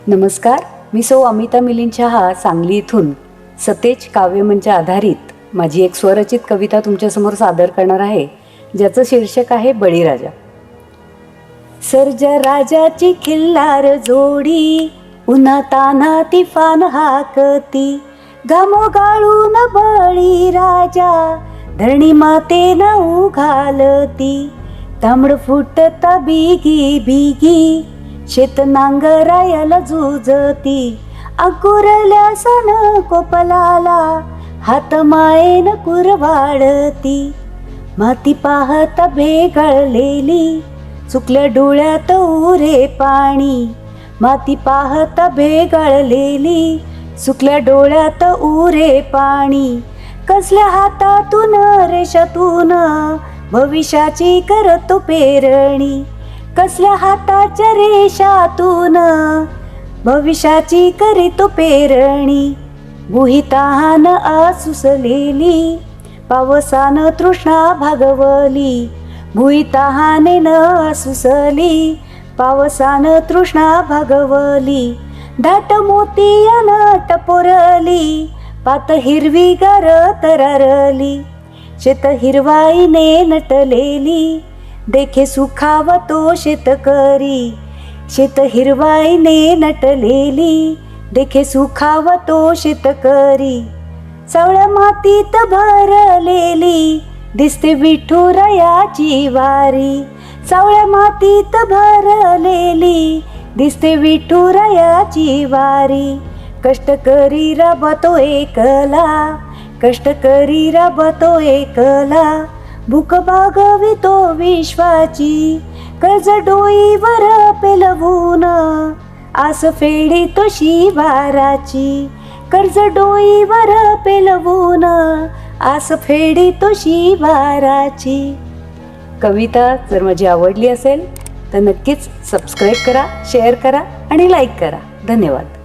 नमस्कार, मी सौ अमिता मिलिंद शहा, सांगली इथून सतेज काव्यमंच आधारित माझी एक स्वरचित कविता तुमच्यासमोर सादर करणार आहे, ज्याचं शीर्षक आहे बळीराजा. सर्जा राजाची खिल्लार जोडी, उन्हा तान्हा ती फान हाकती, घामोगाळून बळीराजा धरणी मातेन उघालती. तांबड फुटता बिगी बिगी, शेत नांगरायला झुजती, अंकुरल्या सन कोपलाला, हात मायेन कुरवाळती. माती पाहता भेगळलेली, चुकल्या डोळ्यात उरे पाणी. माती पाहता भेगळलेली, चुकल्या डोळ्यात उरे पाणी. कसल्या हातातून रेषातून भविष्याची करतो पेरणी. कसल्या हाताच्या रेषातून भविष्याची करीतो पेरणी. गुहितान आसुसलेली, पावसान तृष्णा भागवली. भुईतहानेन आसुसली, पावसान तृष्णा भागवली. दाट मोतियान टपोरली, पात हिरवीगार तरारली. शेत हिरवाईने नटलेली, देखे सुखावतो शेतकरी. शेत हिरवाईने नटलेली, देखे सुखावतो शेतकरी. सावळ्या मातीत भरलेली, दिसते विठुरायाची वारी. सावळ्या मातीत भरलेली, दिसते विठुरायाची वारी. कष्टकरी राबतो एकला, कष्टकरी राबतो एकला. भूक भागवितो विश्वाची, कर्ज डोईवर पेलवून आस फेडितो शिवाराची. कर्ज डोईवर पेलवून आस फेडितो शिवाराची. कविता जर माझी आवडली असेल तर नक्कीच सबस्क्राईब करा, शेअर करा आणि लाईक करा. धन्यवाद.